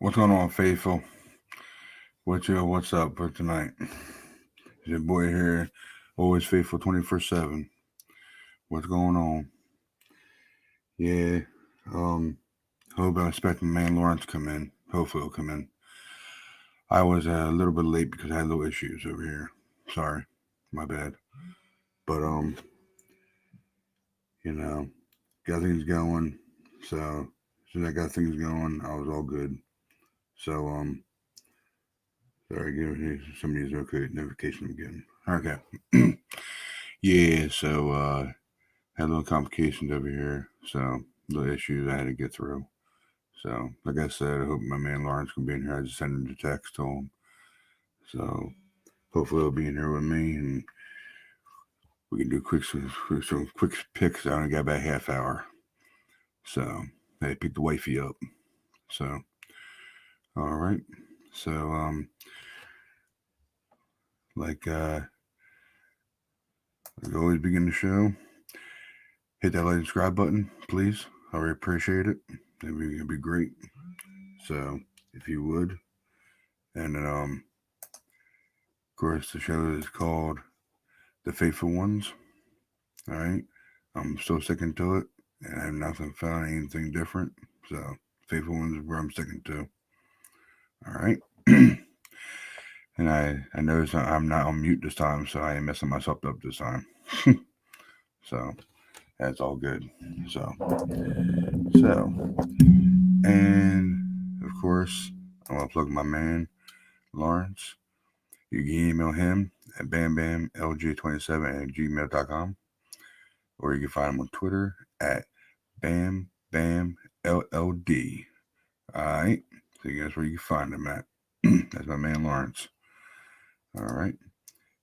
What's going on, faithful? What's up for tonight? It's your boy here, always faithful 24/7. What's going on? Yeah, um, hope I expect my man Lawrence to come in. Hopefully he'll come in. I was a little bit late because I had little issues over here. Sorry, my bad. But you know, got things going. So as soon as I got things going, I was all good. So sorry, give me somebody's okay notification again. Okay. Yeah, so had a little complications over here, so little issues I had to get through. So, like I said, I hope my man Lawrence can be in here. I just sent him the text to him. So, hopefully he'll be in here with me and we can do some quick picks. I only got about a half hour. So, I picked the wifey up. So, all right. So, like, like always begin the show, hit that like and subscribe button, please. I really appreciate it. It'd be great. So, if you would. And then, of course, the show is called The Faithful Ones. All right. I'm still sticking to it, and I have nothing found anything different. So, Faithful Ones is where I'm sticking to. All right. And I noticed I'm not on mute this time, so I ain't messing myself up this time. So, that's all good. So, and of course, I'm going to plug my man, Lawrence. You can email him at bambamlg27@gmail.com, or you can find him on Twitter at bambamllld. All right, so that's where you can find him at. That's my man Lawrence. All right,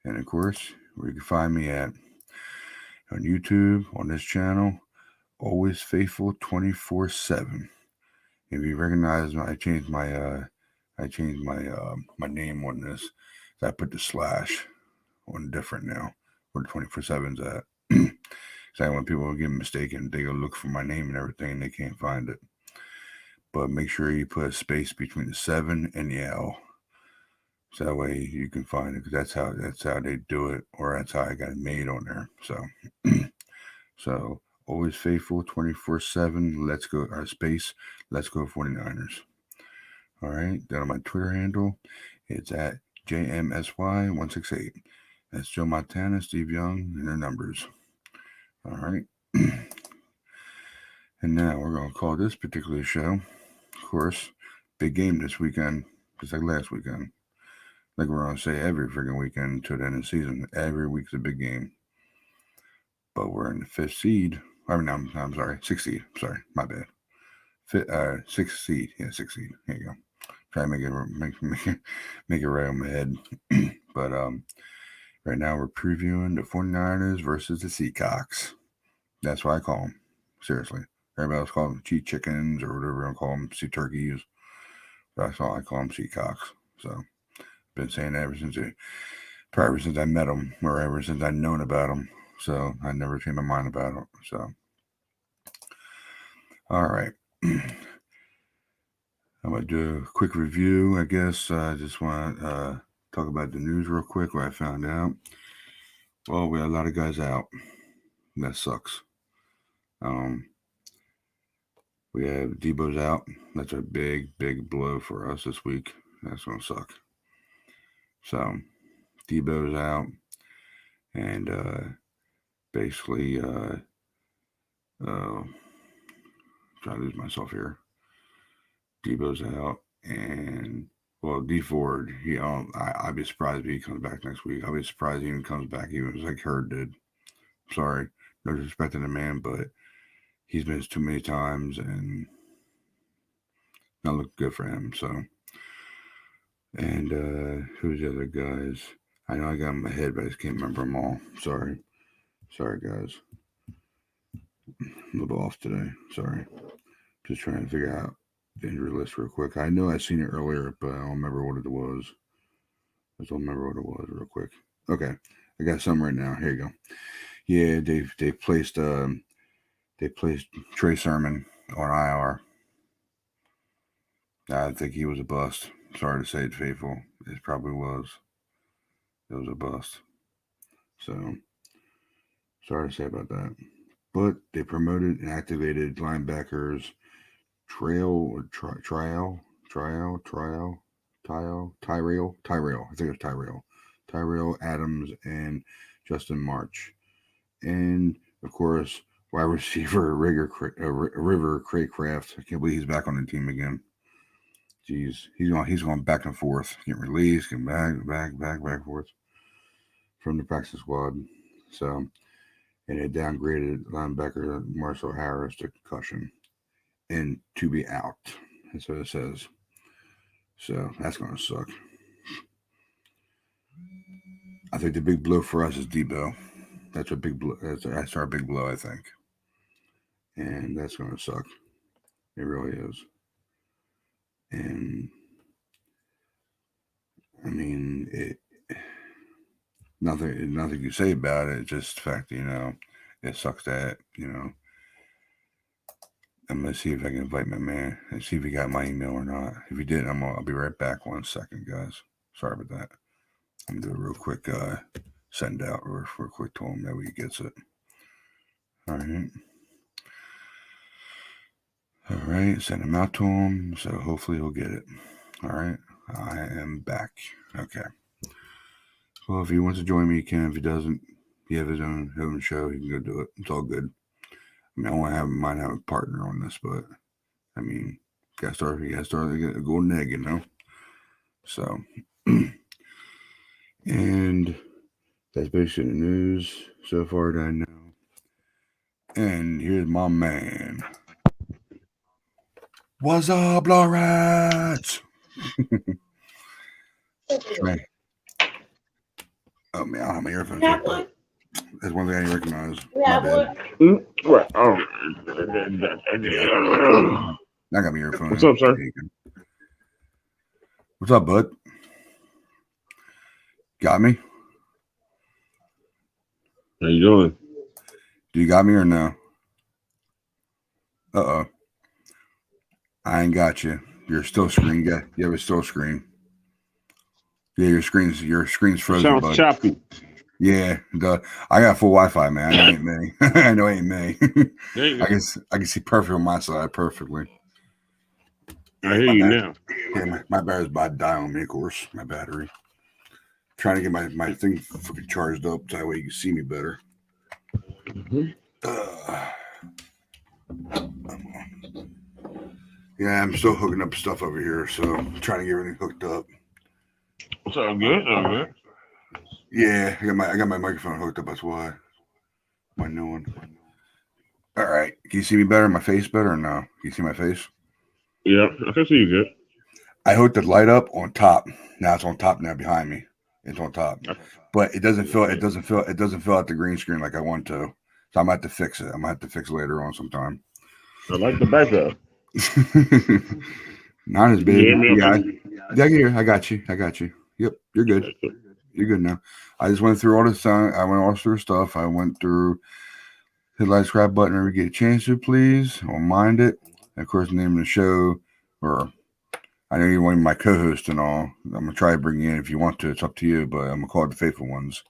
and of course, where you can find me at on YouTube on this channel, always faithful 24/7. If you recognize, I changed my name on this. So I put the slash on different now, where the 24/7's at. So when people get mistaken, they go look for my name and everything, and they can't find it. But make sure you put a space between the 7 and the L, so that way you can find it. Because that's how they do it, or that's how I got it made on there. So always faithful 24/7. Let's go. Our space. Let's go 49ers. All right. Then on my Twitter handle, it's at JMSY168. That's Joe Montana, Steve Young, and their numbers. All right. And now we're going to call this particular show, of course, big game this weekend, just like last weekend. Like we're going to say every freaking weekend until the end of the season. Every week's a big game. But we're in the fifth seed. I mean, I'm sorry, sixth seed. Sorry, my bad. Sixth seed. Yeah, sixth seed. Here you go. Try to make it right on my head. But right now we're previewing the 49ers versus the Seacocks. That's what I call them. Seriously. Everybody else calls them cheat chickens or whatever I call them, sea turkeys. That's all I call them, seacocks. So, been saying that probably ever since I met them, or ever since I known about them. So, I never changed my mind about them. So, all right. I'm going to do a quick review, I guess. I just want to talk about the news real quick, what I found out. Well, we had a lot of guys out. That sucks. We have Debo's out. That's a big, big blow for us this week. That's going to suck. So, Debo's out. And basically, trying to lose myself here. Debo's out. And, well, D Ford, I'd be surprised if he comes back next week. I'll be surprised he even comes back, even like Hurd did. Sorry. No disrespect to the man, but he's missed too many times and not look good for him. So, and who's the other guys? I know I got them ahead, but I just can't remember them all. Sorry, guys. I'm a little off today. Sorry. Just trying to figure out the injury list real quick. I know I seen it earlier, but I don't remember what it was. I just don't remember what it was real quick. Okay, I got some right now. Here you go. Yeah, they placed Trey Sermon on IR. I think he was a bust. Sorry to say it, Faithful. It probably was. It was a bust. So, sorry to say about that. But they promoted and activated linebackers Tyrell. I think it's Tyrell Adams and Justin March. And, of course, wide receiver River Craycraft. I can't believe he's back on the team again. Jeez, he's going back and forth, getting released, getting back, forth from the practice squad. So, and it downgraded linebacker Marcel Harris to concussion and to be out. That's what it says. So that's going to suck. I think the big blow for us is Debo. That's a big blow. That's our big blow, I think. And that's going to suck. It really is. And I mean, nothing you say about it. It's just the fact, it sucks that, I'm gonna see if I can invite my man and see if he got my email or not. If he did, I'll be right back. 1 second, guys. Sorry about that. I'm gonna do a real quick send out real quick to him. That way he gets it. All right. Send him out to him. So hopefully he'll get it. All right. I am back. Okay. Well, if he wants to join me, he can. If he doesn't, he have his own show. He can go do it. It's all good. I mean, I want to might have a partner on this, but I mean, you gotta start a golden egg, So, and that's basically the news so far that I know. And here's my man. What's up, Lawrence? Man. Oh man, I don't have my earphones. That's one thing I didn't recognize. My bad. Right. I got my earphones. What's up, sir? What's up, bud? Got me? How you doing? Do you got me or no? Uh-oh. I ain't got you. You're still screen. Yeah, you have a still screen. Yeah, your screen's frozen. Sounds bud. choppy. Yeah, I got full Wi-Fi, man. I ain't me. I know it ain't me. I can see perfect on my side perfectly. I hear you now. Yeah, my battery's about to die on me, of course. My battery. Trying to get my thing fucking charged up so that way you can see me better. Yeah, I'm still hooking up stuff over here, so I'm trying to get everything hooked up. It's all good. All good. Yeah, I got my microphone hooked up. That's why. My new one. All right. Can you see me better? My face better or no? Can you see my face? Yeah, I can see you good. I hooked the light up on top. Now it's on top now behind me. It's on top, but it doesn't fill out the green screen like I want to. So I'm gonna have to fix it. I'm gonna have to fix it later on sometime. I like the backup. Not as big. Yeah, I got you. Yep, you're good. You're good now. I just went through all this. I went all through stuff. I went through. Hit like subscribe button whenever you get a chance to, please. I won't mind it. And of course, the name of the show, or I know you're one of my co-hosts and all. I'm gonna try to bring you in if you want to. It's up to you, but I'm gonna call it the Faithful Ones.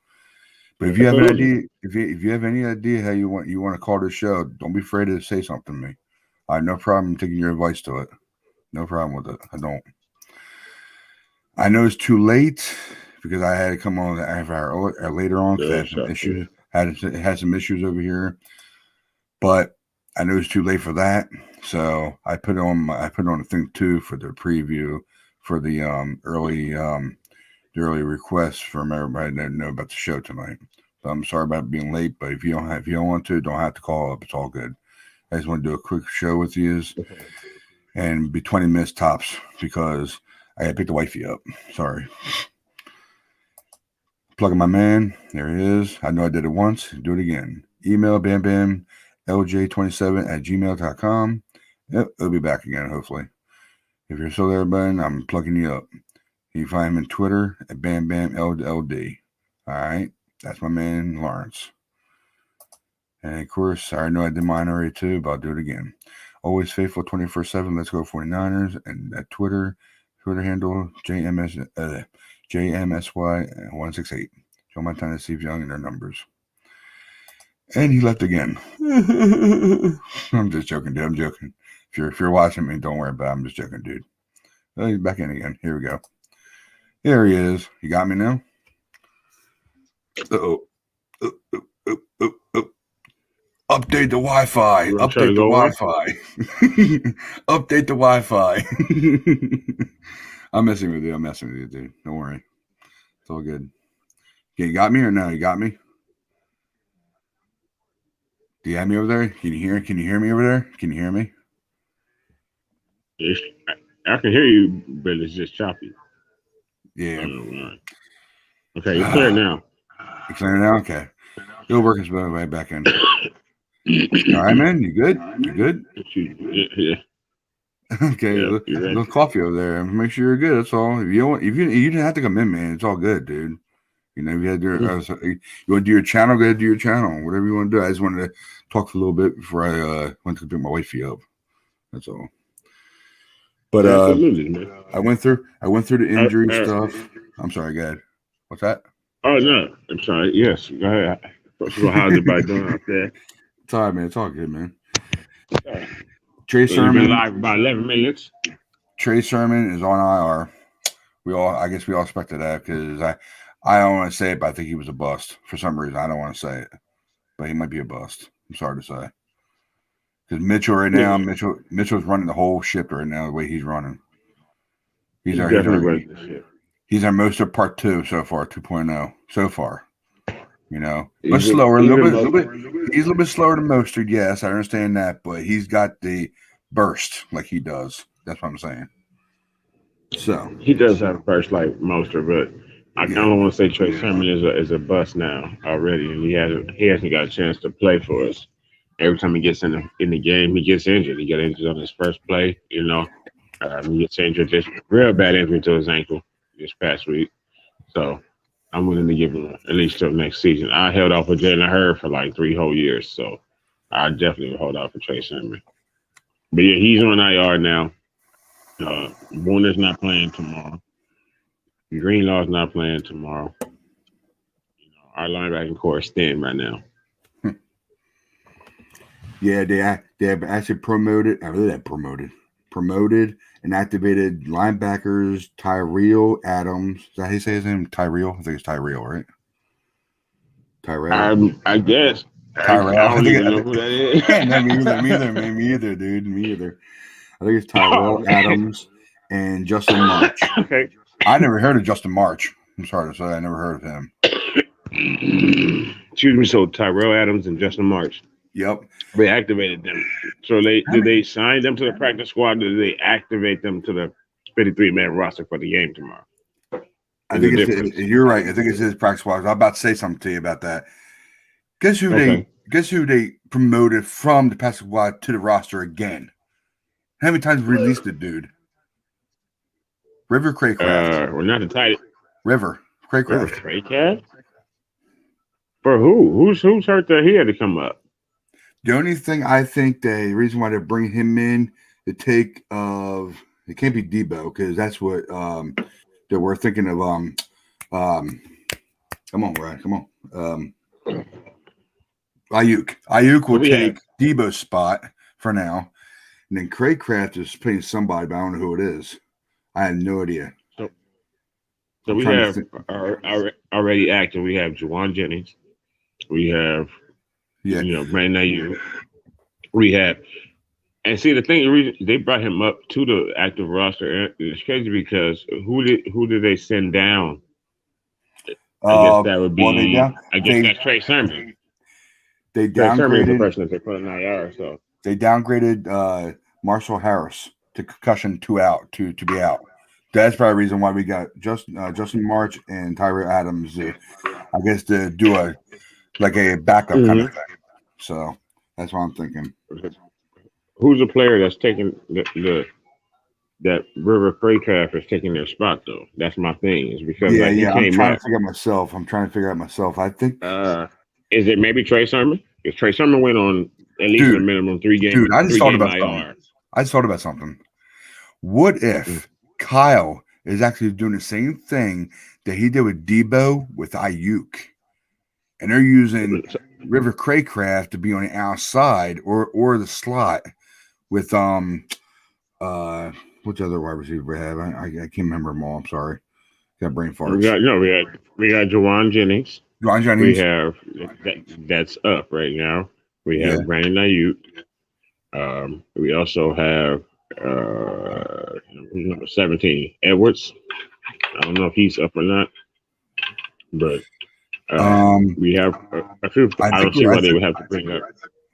But if you have an idea, if you have any idea how you want to call this show, don't be afraid to say something to me. I have no problem taking your advice to it. No problem with it. I don't. I know it's too late because I had to come on later on because I had some issues. Had some issues over here, but I know it's too late for that. So I put on a thing too for the preview for the early requests from everybody that know about the show tonight. So I'm sorry about being late, but if you don't want to, don't have to call up. It's all good. I just want to do a quick show with you and be 20 minutes tops because I got to pick the wifey up. Sorry. Plugging my man. There he is. I know I did it once. Do it again. Email bambamlj27@gmail.com. Yep, it'll be back again, hopefully. If you're still there, Ben, I'm plugging you up. You can find him on Twitter at BamBamLD. All right. That's my man, Lawrence. And of course, I know I did mine already too, but I'll do it again. Always faithful 24/7. Let's go 49ers. And at Twitter handle JMSY168. Show my time to Steve Young and their numbers. And he left again. I'm just joking, dude. I'm joking. If you're watching me, don't worry about it. I'm just joking, dude. Oh, he's back in again. Here we go. There he is. You got me now? Uh-oh. Update the Wi-Fi. Update the Wi-Fi. Update the Wi-Fi. I'm messing with you, dude. Don't worry. It's all good. Okay, you got me or no? You got me? Do you have me over there? Can you hear me over there? Can you hear me? I can hear you, but it's just choppy. Yeah. Okay, you're clear now. You clear now? Okay. It'll work its way right back in. All right, man. You good? You good? Yeah. Okay. Yeah, a little coffee over there. Make sure you're good. That's all. If you didn't have to come in, man. It's all good, dude. You know, if you had to, you want to do your channel, go ahead and do your channel. Whatever you want to do. I just wanted to talk for a little bit before I went to pick my wifey up. That's all. But I went through the injury stuff. I'm sorry, go ahead. What's that? Oh no, I'm sorry. Yes, go ahead. How's everybody doing out there? It's all right, man. It's all good, man. Trey Sermon been live about 11 minutes. Trey Sermon is on IR. I guess we all expected that because I don't want to say it, but I think he was a bust for some reason. I don't want to say it, but he might be a bust. I'm sorry to say. Because Mitchell right now, Mitchell's running the whole ship right now the way he's running. He's our most of part 2 so far, 2.0 so far. You know, but slower, a little bit. He's a little bit slower than Mostert. Yes, I understand that, but he's got the burst like he does. That's what I'm saying. So he does have a burst like Mostert, but I don't want to say Trey Sermon is a bust now already, and he hasn't got a chance to play for us. Every time he gets in the game, he gets injured. He got injured on his first play. You know, he gets injured, just real bad injury to his ankle this past week. So I'm willing to give him at least till next season. I held off for Jalen Hurd for like 3 whole years, so I definitely would hold out for Trey Sermon. But yeah, he's on IR now. Warner's not playing tomorrow. Greenlaw's not playing tomorrow. You know, our linebacking core is thin right now. Yeah, they have actually promoted and activated linebackers Tyrell Adams. Is that how you say his name? Tyrell? I think it's Tyrell, right? Tyrell. I guess. Tyrell. I don't even know who that is. Me either, dude. Me either. I think it's Tyrell Adams and Justin March. Okay. I never heard of Justin March. I'm sorry to say, I never heard of him. Excuse me. So Tyrell Adams and Justin March. Yep. They activated them. So did they sign them to the practice squad, or did they activate them to the 53-man roster for the game tomorrow? I think you're right. I think it's his practice squad. I was about to say something to you about that. Guess who they promoted from the practice squad to the roster again? How many times released the dude? River Craycraft. We're not the tight. River Craycraft. River Craycraft? For who? Who's hurt that he had to come up? The only thing I think the reason why they're bringing him in to take it can't be Debo because that's what that we're thinking of. Come on, Ryan. Come on. Ayuk will take Debo's spot for now, and then Craycraft is playing somebody, but I don't know who it is. I have no idea. So we have already active. We have Juwan Jennings. We have. Brandon Ayuk. We have, and see the reason they brought him up to the active roster is crazy because who did they send down? I guess that would be. That's Trey Sermon. They downgraded. Trey Sermon is the person that they put in IR. So they downgraded Marshall Harris to concussion to be out. That's probably the reason why we got Justin March and Tyrell Adams. I guess to do a backup kind of thing. So that's what I'm thinking. Who's the player that's taking that River Craycraft is taking their spot though? That's my thing. Is because I'm trying to figure out myself. I think is it maybe Trey Sermon? Because Trey Sermon went on at least a minimum 3 games. Dude, I just thought about something. I just thought about something. What if Kyle is actually doing the same thing that he did with Debo with Ayuk, and they're using River Craycraft to be on the outside or the slot with which other wide receiver we have? I can't remember them all. I'm sorry, got brain farts. We got Jawan Jennings. Ron We Jennings. have that's up right now. We have Brandon Ayuk. We also have number 17, Edwards. I don't know if he's up or not, but we have a few. I don't see why they would have to bring up.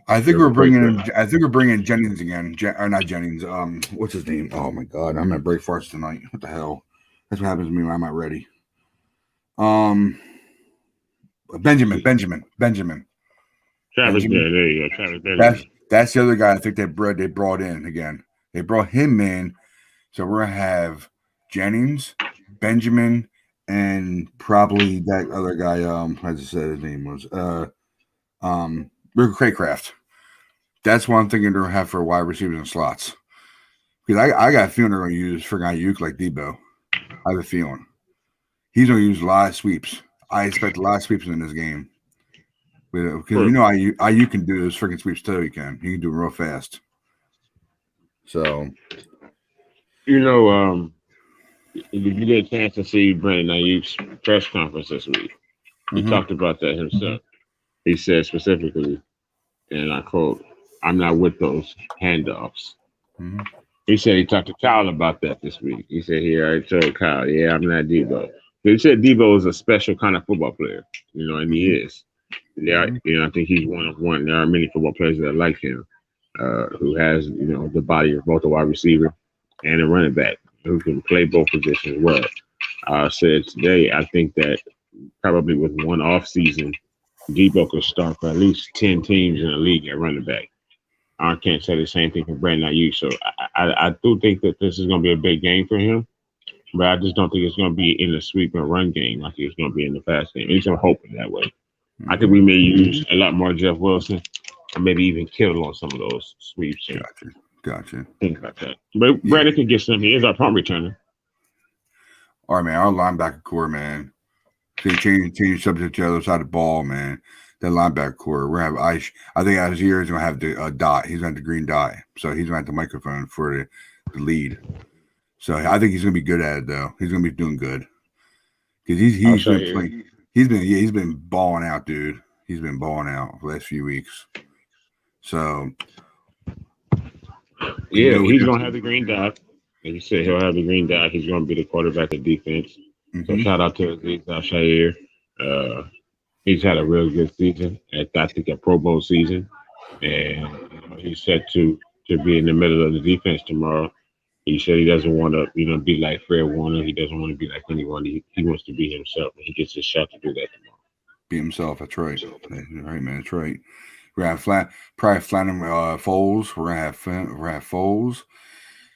I think we're bringing Jennings again. Or not Jennings. What's his name? Oh my God, I'm gonna break farts tonight. What the hell? That's what happens to me when I'm not ready. Benjamin. Travis, Benjamin. yeah, there you go. Travis Benjamin. That's the other guy I think they brought in again. They brought him in, so we're gonna have Jennings, Benjamin, and probably that other guy. I just said his name was Rick Craycraft. That's one thing they're gonna have for wide receivers and slots. Because I got a feeling they're gonna use freaking Ayuk like Debo. I have a feeling he's gonna use a lot of sweeps. I expect a lot of sweeps in this game. Because you know Ayuk can do those freaking sweeps too. He can do them real fast. So, if you get a chance to see Brandon Ayuk's press conference this week, he talked about that himself. He said specifically, and I quote, "I'm not with those handoffs." He said he talked to Kyle about that this week. He said, "Here, I told Kyle, yeah, I'm not Debo." He said Debo is a special kind of football player, and he is. Yeah, I think he's one of one. There are many football players that are like him, who has, the body of both a wide receiver and a running back who can play both positions well. I said today, I think that probably with one off season, Debo could start for at least 10 teams in the league at running back. I can't say the same thing for Brandon Ayuk. So I do think that this is going to be a big game for him, but I just don't think it's going to be in the sweep and run game like it's going to be in the pass game. At least I'm hoping that way. I think we may use a lot more Jeff Wilson, or maybe even Kittle on some of those sweeps. Gotcha. Think about that. But Brandon can get some. He is our punt returner. All right, man. Our linebacker core, man. Change subject to the other side of the ball, man. That linebacker core. We're gonna have I think Azir is gonna have the dot. He's gonna have the green dot, so he's gonna have the microphone for the lead. So I think he's gonna be good at it, though. He's gonna be doing good because he's been playing. He's been balling out, dude. He's been balling out for the last few weeks. So he's gonna have the green dot. Like you said, he'll have the green dot. He's gonna be the quarterback of defense. So shout out to Aziz Al-Shaair. He's had a real good season. I think a Pro Bowl season, and he's set to be in the middle of the defense tomorrow. He said he doesn't want to, be like Fred Warner. He doesn't want to be like anyone. He wants to be himself, and he gets his shot to do that tomorrow. Be himself. That's right. That's right, man. That's right. We're gonna have Flannery Foles. We're gonna have Foles.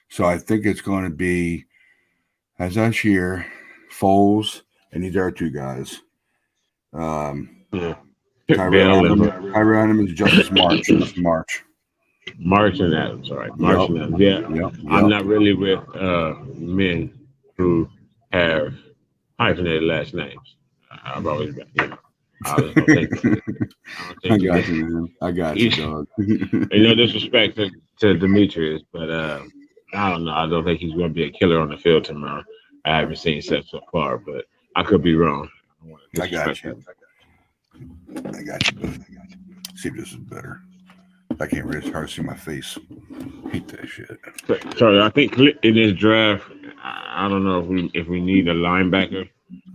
So I think it's going to be as us here, Foles, and these are two guys. Tyrell Adams is Justice March. March and Adams, all right. March and Adams. Yeah. Yep. I'm not really with men who have hyphenated last names. I've always been, I got you, man. I got you, dog. No disrespect to Demetrius, but I don't know. I don't think he's going to be a killer on the field tomorrow. I haven't seen Seth so far, but I could be wrong. I got you. See if this is better. I can't really hard to see my face. I hate that shit. So I think in this draft, I don't know if we need a linebacker,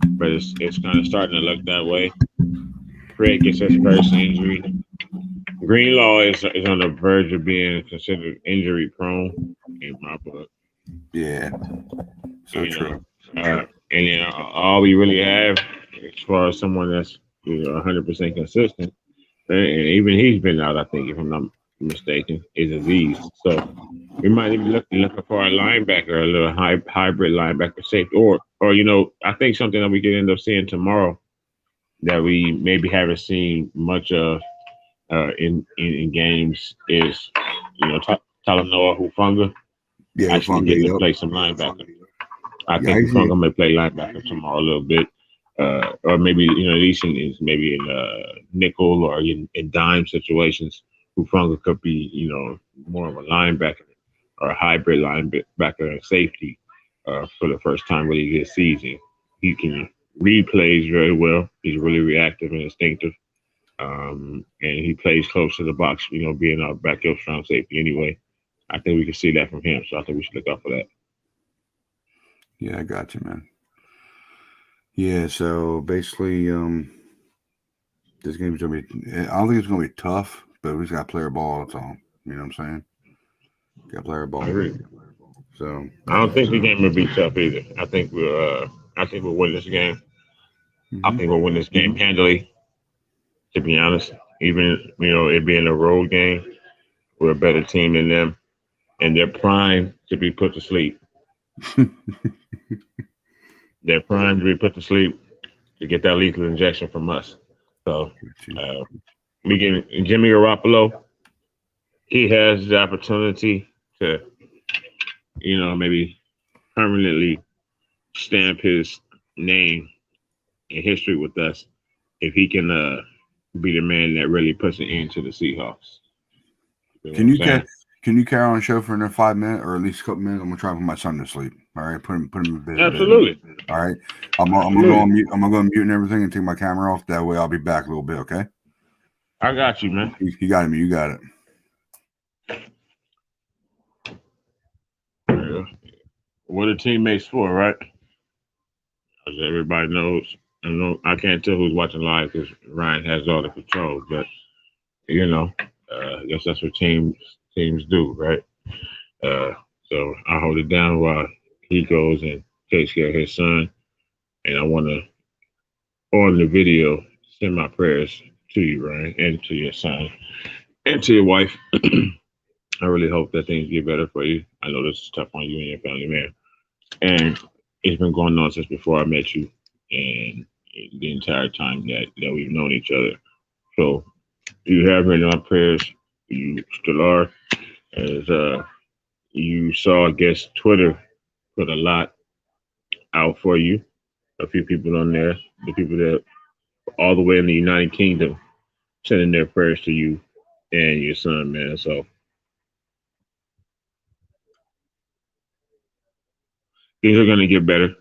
but it's kind of starting to look that way. Fred gets his first injury. Greenlaw is on the verge of being considered injury prone in my book. Yeah, so true. And then all we really have, as far as someone that's 100% consistent, and even he's been out, I think, if I'm not mistaken, is Aziz. So we might be looking for a linebacker, a little hybrid linebacker safety, or I think something that we could end up seeing tomorrow that we maybe haven't seen much of in games is Talanoa Hufanga Yeah, actually Hufanga, getting to yep. play some linebacker. I Yeah, I think see. Hufanga may play linebacker tomorrow a little bit. Or maybe, at least in maybe in nickel or in dime situations, Hufanga could be, more of a linebacker or a hybrid linebacker and safety for the first time really this season. He can read plays very well. He's really reactive and instinctive. And he plays close to the box, being our backup strong safety anyway. I think we can see that from him. So I think we should look out for that. Yeah, I got you, man. Yeah, so basically, this game's gonna be. I don't think it's gonna be tough, but we just gotta play our ball. That's all. You know what I'm saying? Gotta play our ball. I agree. So I don't think the game will be tough either. I think we'll win this game. I think we'll win this game handily. To be honest, even it being a road game, we're a better team than them, and they're primed to be put to sleep. They're primed to be put to sleep to get that lethal injection from us. So we get Jimmy Garoppolo. He has the opportunity to, maybe permanently stamp his name in history with us if he can be the man that really puts an end to the Seahawks. Can you carry on the show for another 5 minutes or at least a couple minutes? I'm gonna try to put my son to sleep. All right, put him in bed. Absolutely. All right, I'm gonna go on mute. I'm gonna go on mute and everything and take my camera off. That way, I'll be back a little bit. Okay. I got you, man. You got me. You got it. What are teammates for, right? As everybody knows. I can't tell who's watching live because Ryan has all the control, but I guess that's what teams do, right? So I hold it down while he goes and takes care of his son, and I want to, on the video, send my prayers to you, Ryan, and to your son, and to your wife. I really hope that things get better for you. I know this is tough on you and your family, man, and it's been going on since before I met you, and the entire time that we've known each other. So you have been in my prayers. You still are. As you saw, I guess Twitter put a lot out for you. A few people on there, the people that all the way in the United Kingdom, sending their prayers to you and your son, man. So things are gonna get better.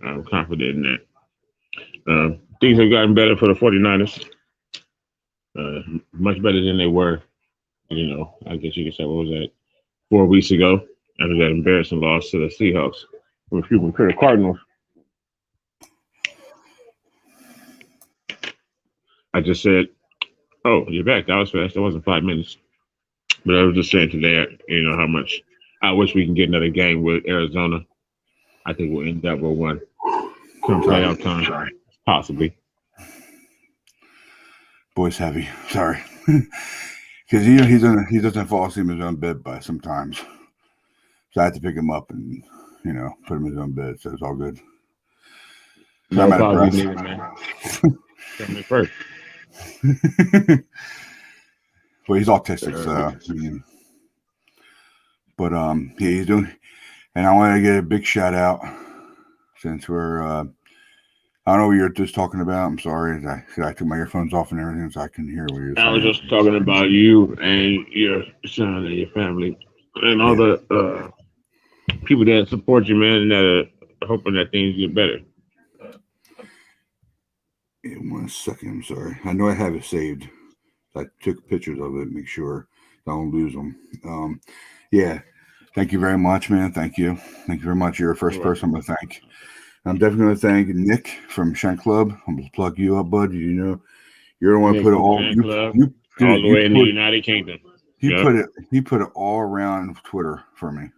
I'm confident in that. Things have gotten better for the 49ers. Much better than they were. I guess you could say, what was that, 4 weeks ago after that embarrassing loss to the Seahawks. To the Cardinals. I just said, oh, you're back. That was fast. That wasn't 5 minutes. But I was just saying today, how much I wish we can get another game with Arizona. I think we'll end up with one come playoff time, possibly. Boy's heavy. Sorry. Because he doesn't fall asleep in his own bed by sometimes. So I had to pick him up and, put him in his own bed. So it's all good. No problem needed, man. Tell me first. Well, he's autistic, so yeah, he's doing. And I want to get a big shout out since we're. I don't know what you're just talking about. I'm sorry. I took my earphones off and everything, so I couldn't hear what you're saying. I was just talking about you and your son and your family and all the people that support you, man, and that are hoping that things get better. Yeah, 1 second. I'm sorry. I know I have it saved. I took pictures of it. Make sure I don't lose them. Yeah. Thank you very much, man. Thank you. Thank you very much. You're the first person I'm going to thank. I'm definitely going to thank Nick from Shank Club. I'm going to plug you up, bud. You're the one to put it all. All the way in the United Kingdom. He put it all around Twitter for me.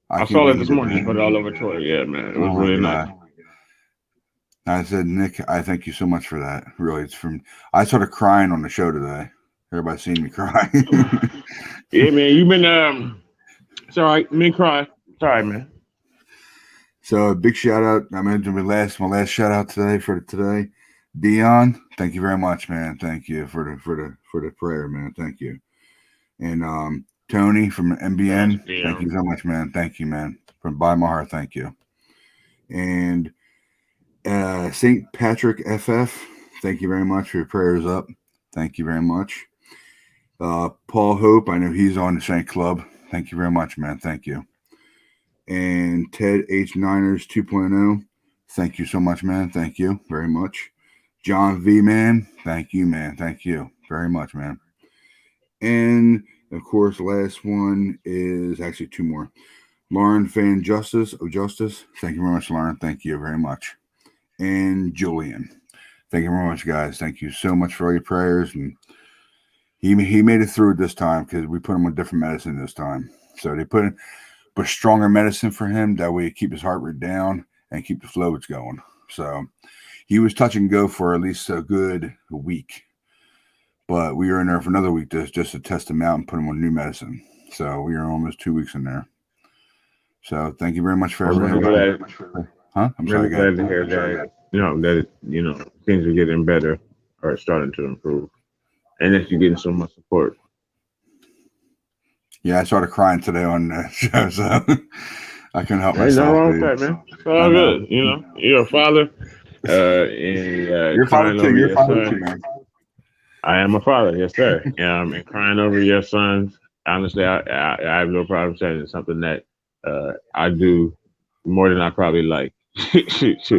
I saw it this morning. He put it all over Twitter. Yeah, man. It was really nice. I said, Nick, I thank you so much for that. Really, I started crying on the show today. Everybody seen me cry. Yeah, man. You've been it's all right. Me cry. It's all right, man. So a big shout out. I'm going to do my last shout out today. Dion, thank you very much, man. Thank you for the prayer, man. Thank you. And Tony from MBN, Yeah. thank you so much, man. Thank you, man. From by my heart, thank you. And St. Patrick FF, thank you very much for your prayers up. Thank you very much. Paul Hope, I know he's on the Shank Club. Thank you very much, man. Thank you. And Ted H. Niners 2.0, thank you so much, man. Thank you very much. John V. Man, thank you, man. Thank you very much, man. And of course, last one is actually two more. Lauren Fan Justice of Justice, thank you very much, Lauren. Thank you very much. And Julian, thank you very much, guys. Thank you so much for all your prayers. And he made it through this time because we put him on different medicine this time. So they put stronger medicine for him. That way, keep his heart rate down and keep the fluids going. So he was touch and go for at least a good week. But we were in there for another week just to test him out and put him on new medicine. So we were almost 2 weeks in there. So thank you very much for everything. I'm sorry, glad to hear that. Things are getting better or starting to improve, and that you're getting so much support. Yeah, I started crying today on the show, so I couldn't help myself. Nothing wrong with that, man. It's all good. You're a father, and you're father too. You're father too, man. I am a father, yes, sir. And crying over your sons, honestly, I have no problem saying it's something that I do more than I probably like. It's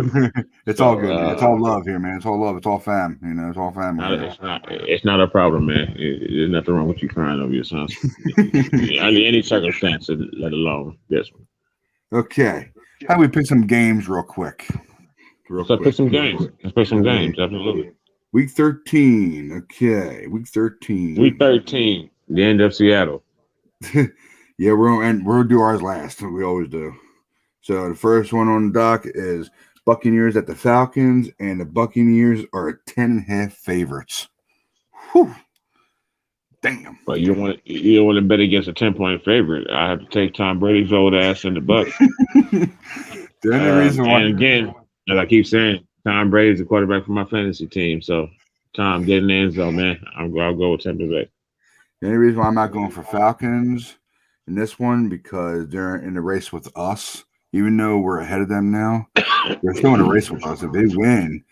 all good, man. It's all love here, man. It's all love. It's all fam. It's all family. It's not a problem, man. There's nothing wrong with you crying over your sons. Any circumstance, let alone this one. Okay. How do we pick some games real quick? Let's pick some games. Absolutely. Week 13. Okay. Week 13. The end of Seattle. Yeah, we'll do ours last. We always do. So the first one on the dock is Buccaneers at the Falcons, and the Buccaneers are 10.5 favorites. Whew. Damn. But you don't want to bet against a 10-point favorite. I have to take Tom Brady's old ass in the Bucs. The only reason why, and again, as I keep saying, Tom Brady's the quarterback for my fantasy team. So Tom, get in the end zone, man. I'll go with Tampa Bay. The only reason why I'm not going for Falcons in this one because they're in the race with us. Even though we're ahead of them now, they're still in a race with us. If they win,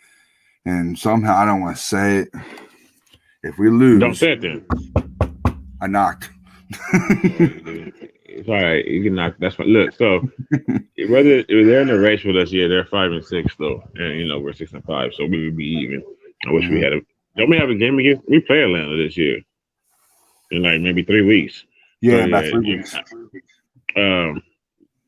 and somehow I don't want to say it, if we lose, don't say it then. I knocked. It's all right. You can knock. That's what. Look, so whether they're in a race with us, yeah, they're 5-6 though, and we're 6-5, so we would be even. I wish we had a. Don't we have a game against? We play Atlanta this year in like maybe 3 weeks. Yeah, about 3 weeks.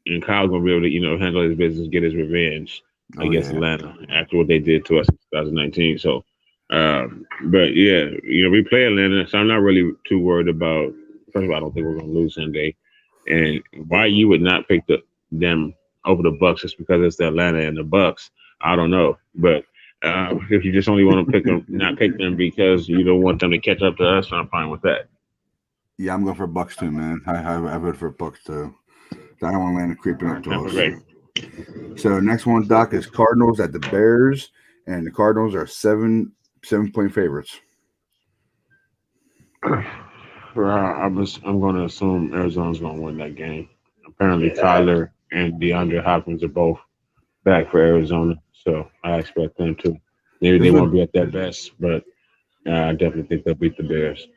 And Kyle's gonna be able to, handle his business, get his revenge against Atlanta after what they did to us in 2019. So, but yeah, we play Atlanta, so I'm not really too worried about. First of all, I don't think we're gonna lose Sunday. And why you would not pick them over the Bucs just because it's the Atlanta and the Bucs, I don't know. But if you just only want to pick them, not pick them because you don't want them to catch up to us, I'm fine with that. Yeah, I'm going for Bucs too, man. I voted for Bucs too. I don't want Atlanta creeping up to us. So next one, Doc, is Cardinals at the Bears, and the Cardinals are 7-point favorites. I'm going to assume Arizona's going to win that game. Apparently, Kyler and DeAndre Hopkins are both back for Arizona, so I expect them to. Maybe they won't be at their best, but I definitely think they'll beat the Bears.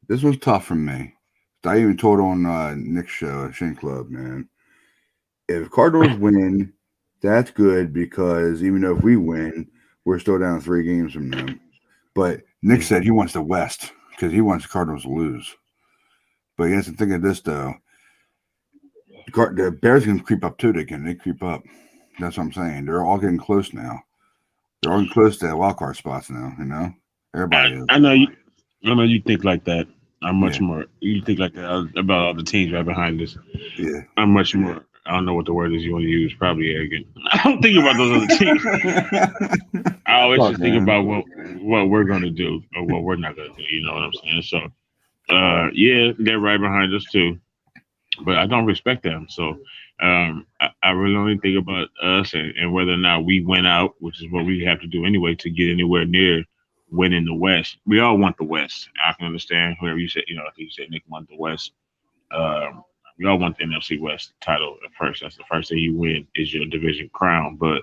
This was tough for me. I even told on Nick's show at Shin Club, man. If Cardinals win, that's good because even though if we win, we're still down 3 games from them. But Nick said he wants the West because he wants the Cardinals to lose. But he has to think of this, though. The Bears can creep up, too. They creep up. That's what I'm saying. They're all getting close now. They're all getting close to wild card spots now, Everybody is. I know you think like that. I'm much more. You think like that about all the teams right behind us. Yeah. I'm much more. I don't know what the word is you want to use. Probably arrogant. I don't think about those other teams. I always just think about what we're going to do or what we're not going to do. You know what I'm saying? So, yeah, they're right behind us too. But I don't respect them. So, I really only think about us and whether or not we win out, which is what we have to do anyway to get anywhere near winning the West. We all want the West. I can understand whoever you said. If you said Nick want the West, um, we all want the NFC West title at first. That's the first thing you win is your division crown. But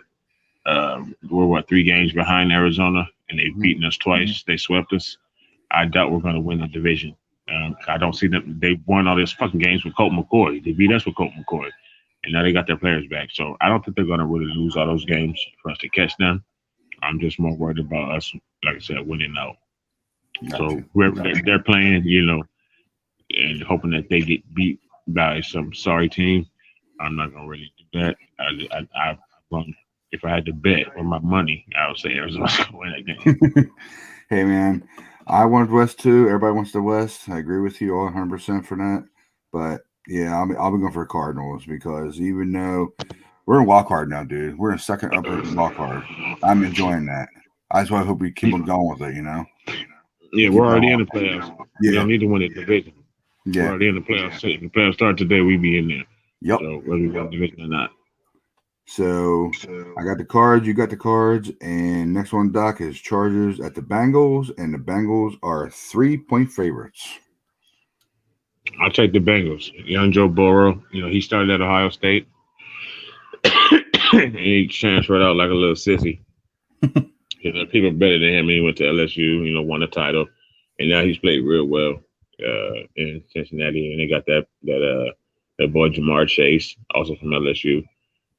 we're 3 games behind Arizona, and they've beaten us twice. They swept us. I doubt we're going to win the division. I don't see them. They won all these fucking games with Colt McCoy. They beat us with Colt McCoy, and now they got their players back. So I don't think they're going to really lose all those games for us to catch them. I'm just more worried about us, like I said, winning out. So whoever they're playing, and hoping that they get beat by some sorry team. I'm not gonna really do that. If I had to bet with my money, I would say Arizona's gonna win that game. Hey man, I wanted West too. Everybody wants the West. I agree with you all 100% for that. But yeah, I'll be going for the Cardinals because even though we're in wild card now, dude, we're in second upper wild card. I'm enjoying that. I just want to hope we keep on going with it. Yeah, we're already in the playoffs. Yeah. We don't need to win the division. Yeah. We're already in the playoffs. If the playoffs start today, we be in there. Yep. So whether we win the division or not. So I got the Cards, you got the Cards, and next one, Doc, is Chargers at the Bengals, and the Bengals are 3-point favorites. I'll take the Bengals. Young Joe Burrow, he started at Ohio State, and he transferred out like a little sissy. People better than him. He went to LSU, won a title, and now he's played real well in Cincinnati. And they got that boy Jamar Chase, also from LSU.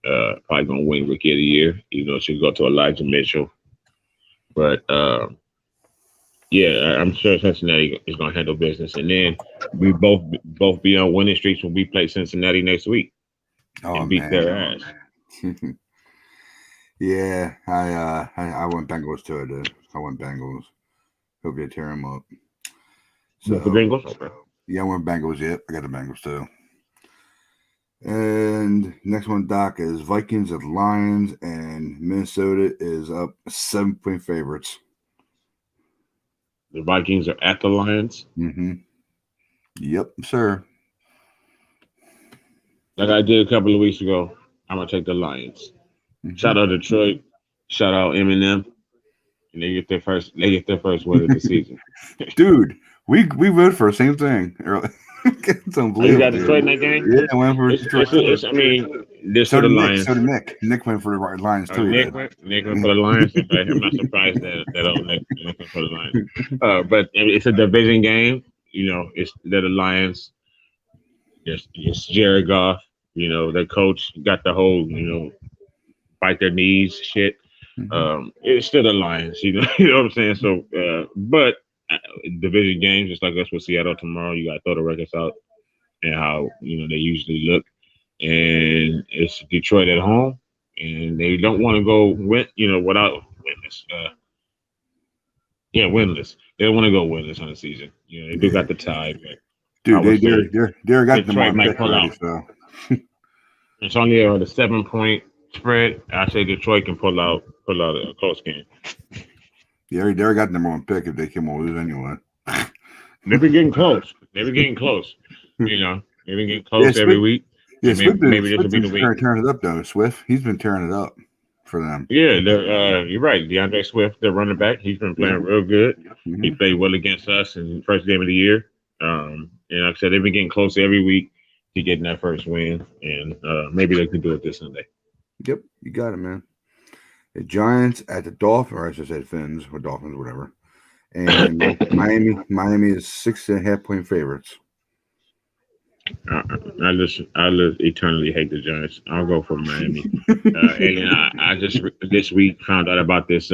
Probably gonna win Rookie of the Year. Should go to Elijah Mitchell. But yeah, I'm sure Cincinnati is gonna handle business. And then we both be on winning streaks when we play Cincinnati next week and beat their ass. Yeah, I want Bengals too, dude. I want Bengals. Hope they tear them up. So the Bengals? Okay. Yeah, I want Bengals. Yep, I got the Bengals too. And next one, Doc, is Vikings at Lions, and Minnesota is up 7-point favorites. The Vikings are at the Lions? Mm-hmm. Yep, sir. Like I did a couple of weeks ago, I'm going to take the Lions. Mm-hmm. Shout out Detroit. Shout out Eminem. And they get their first win of the season. Dude, we voted for the same thing. It's unbelievable. You got Detroit in that game? Yeah, I went for Detroit. This for the Lions. So did Nick. Nick went for the Lions too. Nick went for the Lions. I'm not surprised that old Nick went for the Lions. But it's a division game. They're the Lions. It's Jared Goff. Their coach got the whole, bite their knees shit. Mm-hmm. It's still the Lions. You know what I'm saying? So, but division games, just like us with Seattle tomorrow, you got to throw the records out and how they usually look. And it's Detroit at home, and they don't want to go without winless. Winless. They don't want to go winless on the season. They do got the tie, but dude, they got Detroit might pull out. So. It's only the 7-point spread. I say Detroit can pull out a close game. Yeah, they already got the number one pick if they come over lose anyway. They've been getting close. They've been getting close. They've been getting close every week. Yeah, maybe this will be the week. Tearing it up though. Swift, he's been tearing it up for them. Yeah, you're right. DeAndre Swift, their running back, he's been playing real good. Mm-hmm. He played well against us in the first game of the year. And like I said, they've been getting close every week to getting that first win, and maybe they can do it this Sunday. Yep, you got it, man. The Giants at the Dolphins, or I should say Fins or Dolphins, whatever. And Miami is 6.5-point favorites. I just eternally hate the Giants. I'll go for Miami. And I just this week found out about this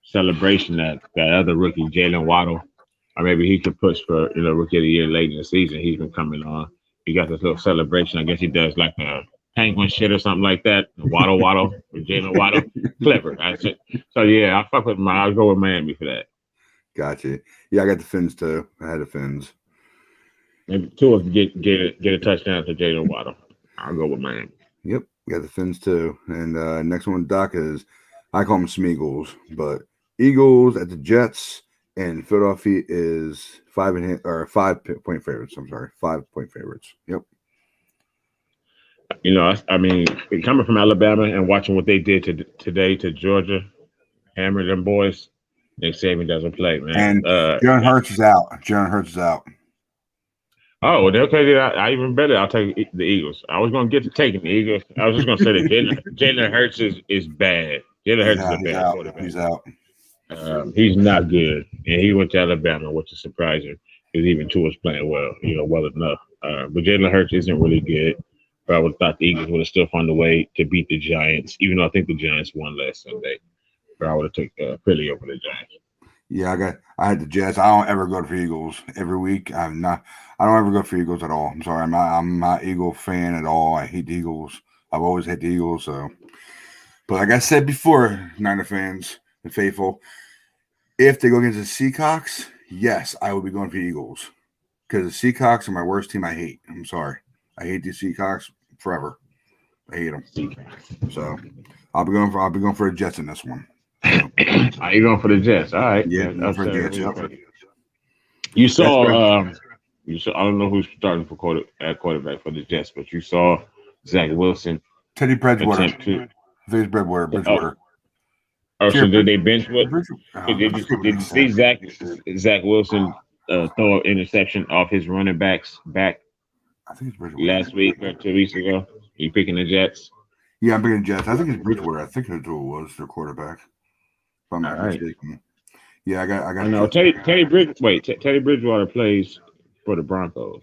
celebration that other rookie, Jalen Waddle, or maybe he could push for Rookie of the Year late in the season. He's been coming on. He got this little celebration. I guess he does like a penguin shit or something like that. Waddle, with Jalen Waddle. Clever. So yeah, I'll go with Miami for that. Gotcha. Yeah, I got the Fins too. I had the Fins. Maybe Tua can get a touchdown to Jalen Waddle. I'll go with Miami. Yep, we got the Fins too. And next one, Doc, is I call them Smeagles, but Eagles at the Jets, and Philadelphia is 5-point favorites. I'm sorry, 5-point favorites. Yep. I mean, coming from Alabama and watching what they did today to Georgia, hammer them boys. Nick Saban doesn't play, man. And Jalen Hurts is out. Jalen Hurts is out. Oh, okay. I even better. I'll take the Eagles. I was going to get to taking the Eagles. I was just going to say that Jalen Hurts is bad. Jalen Hurts is a bad quarterback. He's out. He's not good, and he went to Alabama, which is surprising because even Tua's playing well, well enough. But Jalen Hurts isn't really good. But I would have thought the Eagles would have still found a way to beat the Giants, even though I think the Giants won last Sunday. But I would have took Philly over the Giants. Yeah, I had the Jets. I don't ever go for Eagles every week. I don't ever go for Eagles at all. I'm sorry. I'm not Eagle fan at all. I hate the Eagles. I've always hated the Eagles. So, but like I said before, Niner fans and faithful, if they go against the Seahawks, yes, I will be going for the Eagles because the Seahawks are my worst team. I hate. I'm sorry. I hate the Seahawks forever. I hate them. So I'll be going for the Jets in this one. Are you going for the Jets? All right. Yeah, for the Jets. Yep. You saw. I don't know who's starting for quarterback for the Jets, but you saw Zach Wilson. Teddy Bridgewater. Bridgewater. Oh, so did they bench what? Did you see Zach Wilson throw an interception off his running back's back? I think it's Bridgewater. Last week or 2 weeks ago. You picking the Jets? Yeah, I'm picking the Jets. I think it's Bridgewater. I think that's who it was, their quarterback. If I'm not mistaken. Yeah, I got. No, Teddy Bridgewater plays for the Broncos.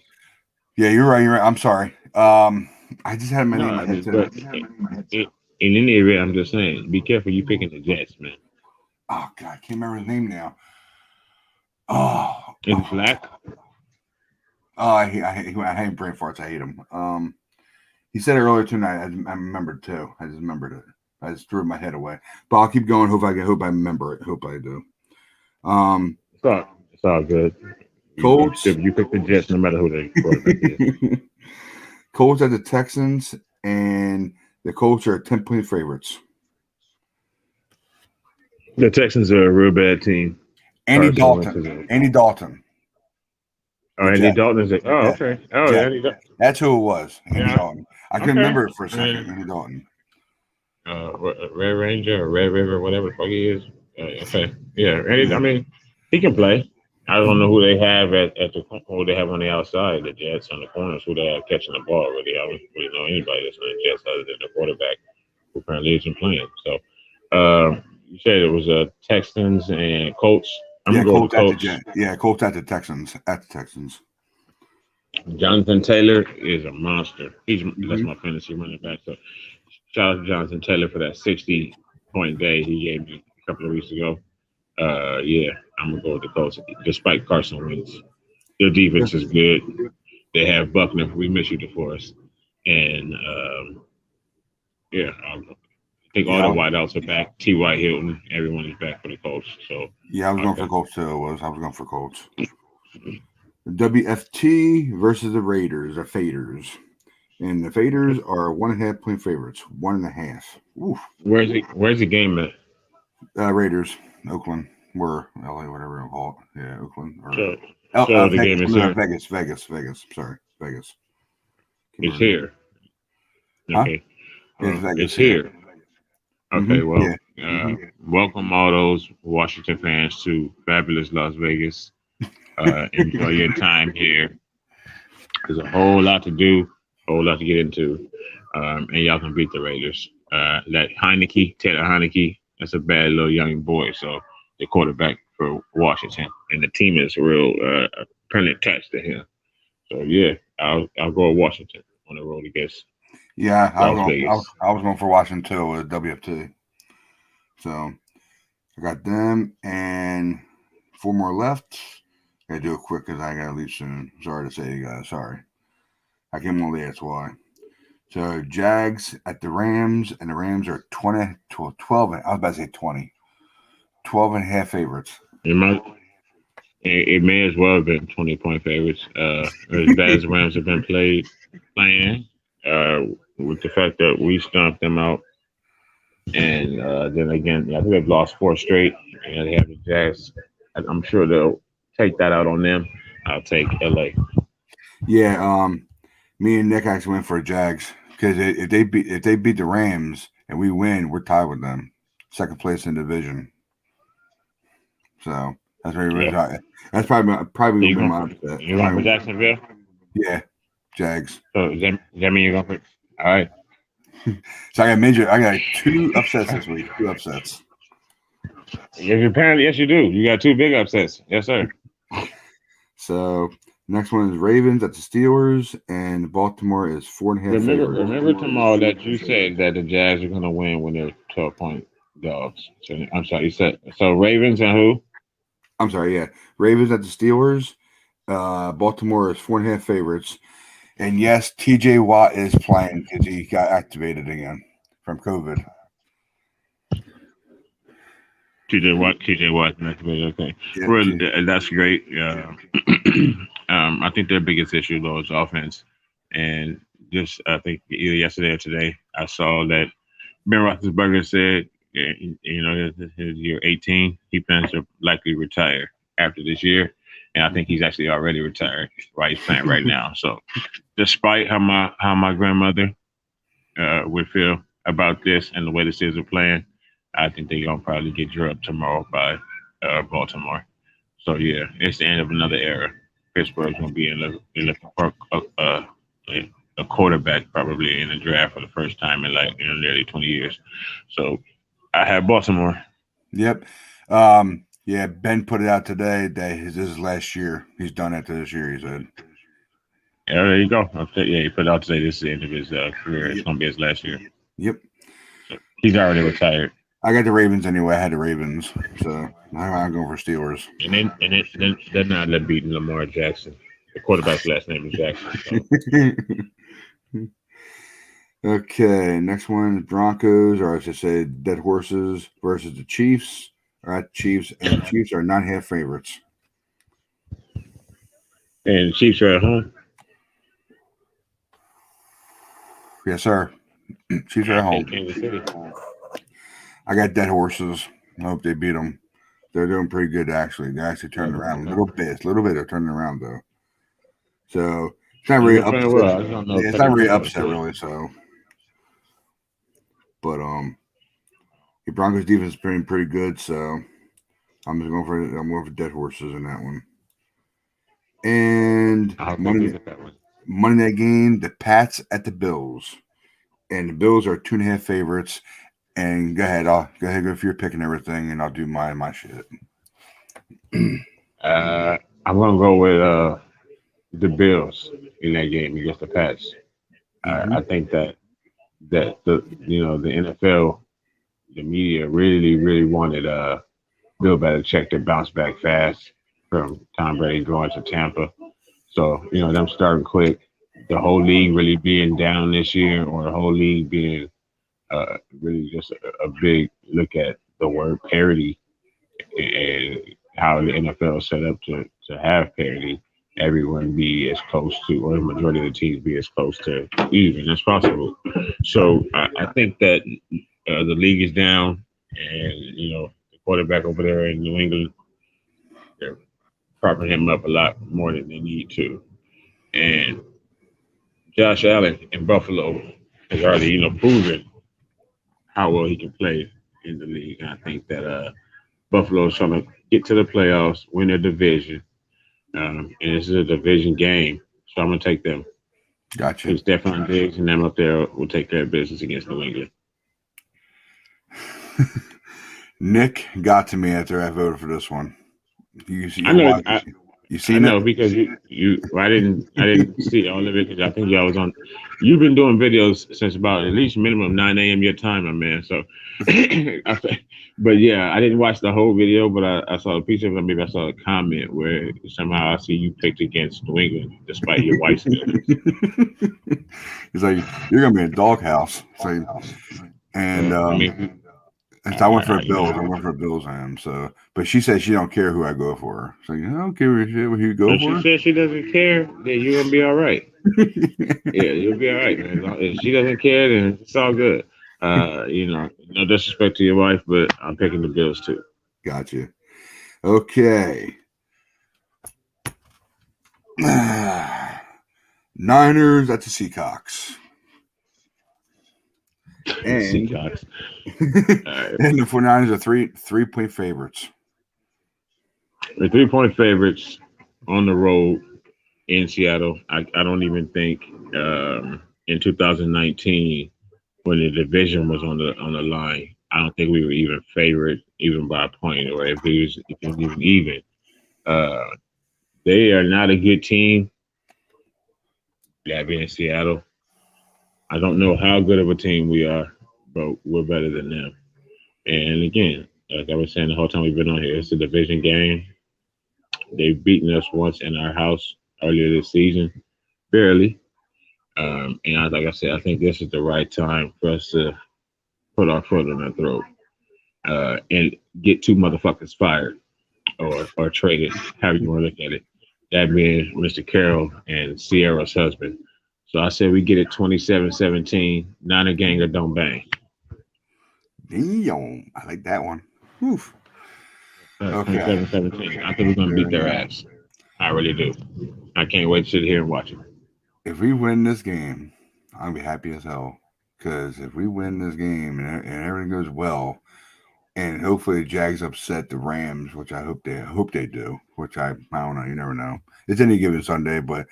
Yeah, you're right. I'm sorry. I just had him in my head today. In any event, I'm just saying, be careful. You picking the Jets, man. Oh God, I can't remember his name now. Oh, it's Black. Oh, I hate brain farts. I hate him. He said it earlier tonight. I remembered too. I just remembered it. I just threw my head away. But I'll keep going. Hope I remember it. Hope I do. It's all good. Colts. You pick the Jets no matter who they quarterback is. Colts at the Texans, and the Colts are 10-point favorites. The Texans are a real bad team. Andy Dalton. Oh, Andy Dalton is it? Oh, okay. Oh, Jack. Andy Dalton. That's who it was. Andy Dalton. I couldn't remember it for a second. Andy Dalton. Red Ranger or Red River, whatever the fuck he is. Okay. Yeah. Andy, I mean, he can play. I don't know who they have who they have on the outside, the Jets on the corners, who they have catching the ball. Really, I don't really know anybody that's on the Jets other than the quarterback who currently isn't playing. So, you said it was Texans and Colts. I'm gonna go with Colts. Colts at the Texans. At the Texans. Jonathan Taylor is a monster. That's my fantasy running back. So, shout out to Jonathan Taylor for that 60-point day he gave me a couple of weeks ago. I'm gonna go with the Colts despite Carson Wentz. Their defense is good. They have Buckner. We miss you, DeForest. And I think all the wideouts are back. T.Y. Hilton, everyone is back for the Colts. So I was going for Colts too. I was going for Colts. The WFT versus the Raiders, the Faders. And the Faders are 1.5-point favorites. 1.5. Oof. Where's the game at? Raiders, Oakland, or LA, whatever you call it. Yeah, Oakland. Or the game is here. Vegas. Sorry, Vegas. It's here. Okay. It's here. Okay, well, welcome all those Washington fans to fabulous Las Vegas. Enjoy your time here. There's a whole lot to do, a whole lot to get into, and y'all can beat the Raiders. That Taylor Heineke, that's a bad little young boy. So the quarterback for Washington, and the team is real apparently attached to him. So I'll go with Washington on the road against. Yeah, I was going for Washington too with WFT. So I got them and 4 more left. I gotta do it quick because I gotta leave soon. Sorry to say, you guys. Sorry, I came on late. That's why. So Jags at the Rams, and the Rams are 20 to 12. I was about to say 20. 12.5 favorites. It may as well have been 20-point favorites. As bad as the Rams have been playing, with the fact that we stomped them out. And then again, I think they've lost 4 straight. And they have the Jags. I'm sure they'll take that out on them. I'll take LA. Yeah, me and Nick actually went for the Jags because if they beat the Rams and we win, we're tied with them. Second place in the division. So that's very Yeah. that's probably So gonna you be going my for upset. you going for Jacksonville? Yeah, Jags. So does that mean you're going for? All right. So I got 2 upsets this week. 2 upsets. Yes, apparently, yes, you do. You got 2 big upsets. Yes, sir. So next one is Ravens at the Steelers, and Baltimore is 4.5 favorites. Remember tomorrow that you said that the Jazz are going to win when they're 12-point dogs. So, I'm sorry, you said so. Ravens and who? I'm sorry, yeah, Ravens at the Steelers. Baltimore is 4.5 favorites, and yes, T.J. Watt is playing because he got activated again from COVID. TJ Watt, okay. Yeah, Well, that's great. I think their biggest issue though is offense, and just I think either yesterday or today I saw that Ben Roethlisberger said, his year 18, he plans to likely retire after this year, and I think he's actually already retired. Right, he's playing right now. So, despite how my grandmother would feel about this and the way the Steelers are playing, I think they're gonna probably get drubbed tomorrow by Baltimore. So yeah, it's the end of another era. Pittsburgh's gonna be looking for a quarterback probably in the draft for the first time in like nearly 20 years. So I have Baltimore. Yep. Yeah, Ben put it out today that this is last year. He's done after this year, he said. Yeah, there you go. Yeah, he put it out today. This is the end of his career. It's gonna be his last year. Yep. So he's already retired. I got the Ravens anyway. I had the Ravens, so I'm going for Steelers. And they're not beating Lamar Jackson. The quarterback's last name is Jackson. So. Okay, next one: Broncos, or I should say, Dead Horses versus the Chiefs. All right, Chiefs, and the Chiefs are 9.5 favorites. And the Chiefs are at home. Yes, sir. Chiefs are at home. Kansas City. I got Dead Horses. I hope they beat them. They're doing pretty good, actually. They actually turned around a little bit. They're turning around, though. So it's not really upset. It's not really upset, really. So, but the Broncos defense is pretty good. So I'm going for Dead Horses in that one. And Monday night game, the Pats at the Bills, and the Bills are 2.5 favorites. And go ahead, go if you're picking everything, and I'll do my shit. I'm gonna go with the Bills in that game against the Pats. I think that the NFL, the media really wanted Bill Belichick to bounce back fast from Tom Brady going to Tampa. So them starting quick, the whole league really being down this year, or the whole league being really just a big look at the word parity and how the NFL is set up to have parity. Everyone be as close to, or the majority of the teams be as close to even as possible. So I think that the league is down, and the quarterback over there in New England, they're propping him up a lot more than they need to. And Josh Allen in Buffalo has already proven how well he can play in the league. And I think that Buffalo is trying to get to the playoffs, win their division. And this is a division game, so I'm going to take them. Gotcha. It's Stephon Diggs and them up there will take care of business against New England. Nick got to me after I voted for this one. I know. You seen it? Because I didn't see all of it because I think y'all was on. You've been doing videos since about at least minimum 9 a.m. your time, my man. So, but yeah, I didn't watch the whole video, but I saw a piece of it. Maybe I saw a comment where somehow I see you picked against New England despite your wife's feelings. He's like, you're gonna be in a doghouse. And I went for Bills. I went for Bills on him. So, but she said she don't care who I go for. So I don't care who you go for. She said she doesn't care. Then you're gonna be all right. Yeah, you'll be all right, man. If she doesn't care, then it's all good. No disrespect to your wife, but I'm picking the Bills too. Gotcha. Okay. Niners at the Seahawks. And, Seahawks. And the 49ers are 3-point favorites. The 3-point favorites on the road in Seattle. I don't even think in 2019 when the division was on the line, I don't think we were even favored even by a point, or if it was even. Uh, they are not a good team. That being Seattle, I don't know how good of a team we are, but we're better than them. And again, like I was saying the whole time we've been on here, it's a division game. They've beaten us once in our house earlier this season, barely. Like I said, I think this is the right time for us to put our foot on their throat and get two motherfuckers fired or traded, however you want to look at it. That being Mr. Carroll and Sierra's husband. So I said we get it 27-17, Niner gang or don't bang. Damn, I like that one. Oof. Okay. 27-17. I think we're gonna beat their ass. I really do. I can't wait to sit here and watch it. If we win this game, I'll be happy as hell. Because if we win this game and everything goes well, and hopefully the Jags upset the Rams, which I hope they do. Which I don't know. You never know. It's any given Sunday, but a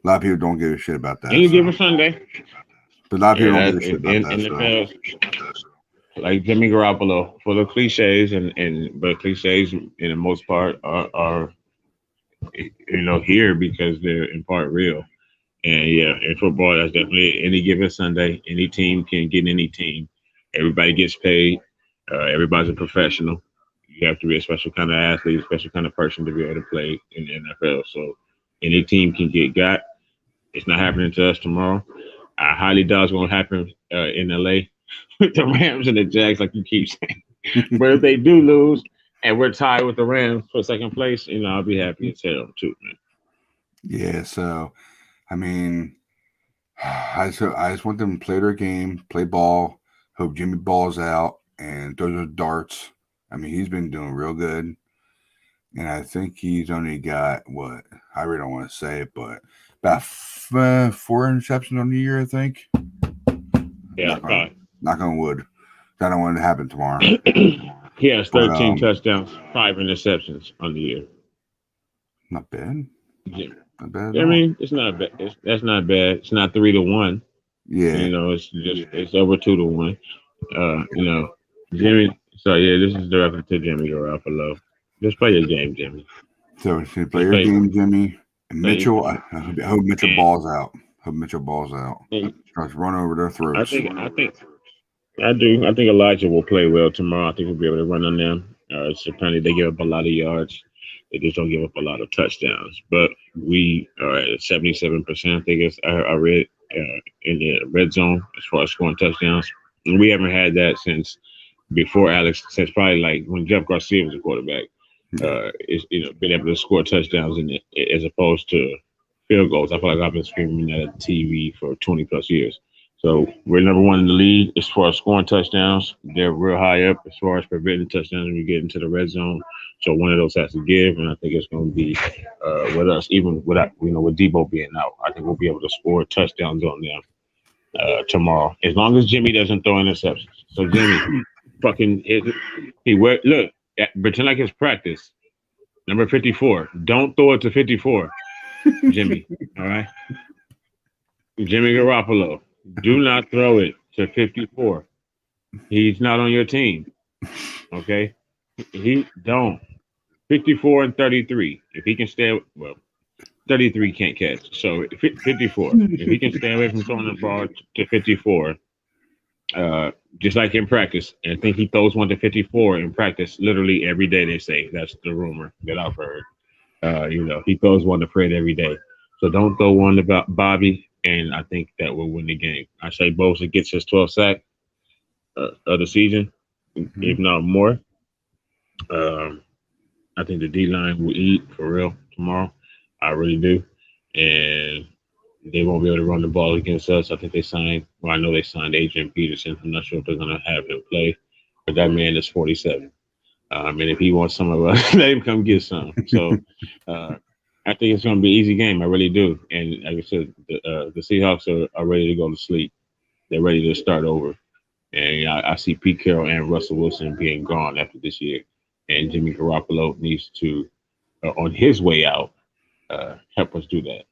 lot of people don't give a shit about that. Any given Sunday. But a lot of people don't give a shit about that. Like Jimmy Garoppolo, for the cliches but cliches in the most part are here because they're in part real. And yeah, in football, that's definitely any given Sunday. Any team can get any team. Everybody gets paid. Everybody's a professional. You have to be a special kind of athlete, a special kind of person to be able to play in the NFL. So any team can get got. It's not happening to us tomorrow. I highly doubt it's going to happen in LA with the Rams and the Jags, like you keep saying. But if they do lose and we're tied with the Rams for second place, I'll be happy as hell too, man. Yeah, so I mean, I just want them to play their game, play ball. Hope Jimmy balls out and throws those darts. I mean, he's been doing real good, and I think he's only got what I really don't want to say it, but about 4 interceptions on the year, I think. Yeah, knock on wood. I don't want it to happen tomorrow. He has 13 touchdowns, 5 interceptions on the year. Not bad. Yeah. Not bad. I mean, it's not bad. That's not bad. It's not 3-1. Yeah. It's over 2-1. Jimmy. So yeah, this is directed to Jimmy Garoppolo. Just play your game, Jimmy. So play your game, Jimmy. And Mitchell, I hope Mitchell balls out. Starts run over their throats. I do. I think Elijah will play well tomorrow. I think we'll be able to run on them. Apparently they give up a lot of yards. They just don't give up a lot of touchdowns. But we are at 77%. I think I read in the red zone as far as scoring touchdowns. And we haven't had that since probably like when Jeff Garcia was a quarterback. Been able to score touchdowns as opposed to field goals. I feel like I've been screaming at TV for 20 plus years. So we're number 1 in the league as far as scoring touchdowns. They're real high up as far as preventing touchdowns when you get into the red zone. So one of those has to give, and I think it's going to be with us, even with Debo being out. I think we'll be able to score touchdowns on them tomorrow, as long as Jimmy doesn't throw interceptions. So Jimmy, pretend like it's practice. Number 54. Don't throw it to 54, Jimmy. All right, Jimmy Garoppolo. Do not throw it to 54. He's not on your team. Okay? He don't. 54 and 33. If he can stay, 33 can't catch. So 54. If he can stay away from throwing the ball to 54, just like in practice, and I think he throws one to 54 in practice literally every day, they say. That's the rumor that I've heard. He throws one to Fred every day. So don't throw one to Bobby. And I think that will win the game. I say Bosa gets his 12th sack of the season, if not more. I think the D-line will eat for real tomorrow. I really do. And they won't be able to run the ball against us. I think I know they signed Adrian Peterson. I'm not sure if they're going to have him play. But that man is 47. And if he wants some of us, let him come get some. So I think it's going to be an easy game. I really do. And like I said, the Seahawks are ready to go to sleep. They're ready to start over. And I see Pete Carroll and Russell Wilson being gone after this year. And Jimmy Garoppolo needs to on his way out, help us do that.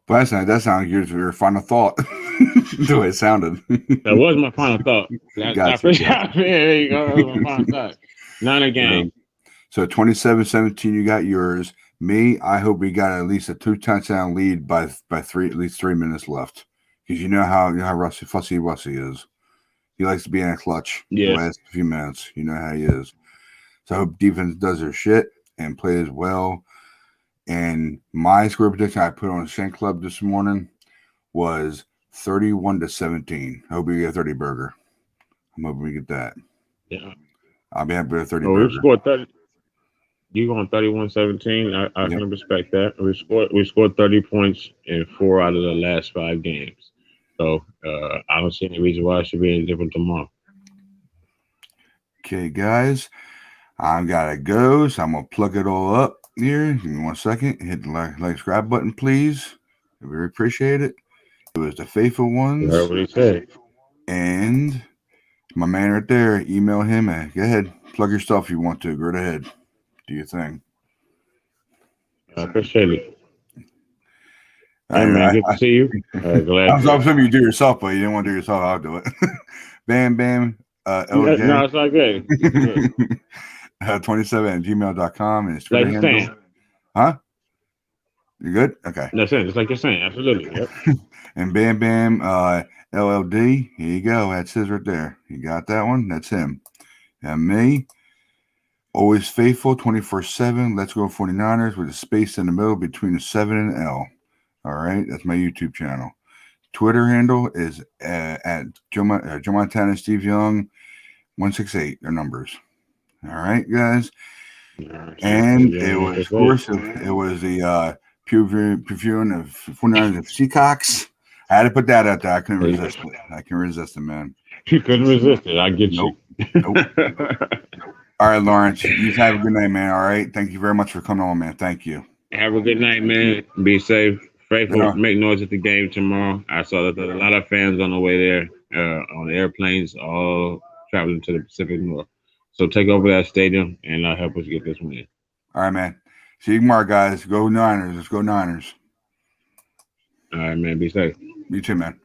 But that sounds like your final thought. The way it sounded. That was my final thought. I Gotcha. appreciate there you go. That was my final thought. Not a game. So 27-17, you got yours. Me, I hope we got at least a 2-touchdown lead by at least 3 minutes left. Because you know how fussy Wussy is. He likes to be in a clutch the last few minutes. You know how he is. So I hope defense does their shit and plays well. And my score prediction I put on the Shank Club this morning was 31-17. I hope we get a 30 burger. I'm hoping we get that. Yeah. I'll be happy with a 30 burger. We scored 30. You going 31-17? I can respect that. We scored 30 points in 4 out of the last 5 games. So I don't see any reason why it should be any different tomorrow. Okay, guys. I've got to go, so I'm going to plug it all up here. Give me 1 second. Hit the like subscribe button, please. I really appreciate it. It was the faithful ones. You heard what he said. And my man right there, email him. Go ahead. Plug your stuff if you want to. Go right ahead. Do your thing. I appreciate it. Hey, man, good to see you. Glad I was hoping you do yourself, but you didn't want to do yourself. I'll do it. Bam, bam. LJ. No, it's not good. 27@gmail.com and it's like you're saying. Huh? You good? Okay. That's it. Just like you're saying. Absolutely. Yep. And Bam Bam LLD. Here you go. That's his right there. You got that one? That's him. And me. Always faithful 24/7. Let's go 49ers with a space in the middle between the 7 and L. All right. That's my YouTube channel. Twitter handle is at Joe Montana Steve Young 168. Their numbers. All right, guys. And it was, of course, it was the previewing of 49ers of Seacocks. I had to put that out there. I couldn't resist it. I can resist it, man. You couldn't resist it. I get you. Nope. All right, Lawrence. You have a good night, man. All right. Thank you very much for coming on, man. Thank you. Have a good night, man. Be safe. Faithful. Yeah. Make noise at the game tomorrow. I saw that there are a lot of fans on the way there on the airplanes, all traveling to the Pacific North. So take over that stadium and help us get this win. All right, man. See you tomorrow, guys. Go Niners. Let's go Niners. All right, man. Be safe. You too, man.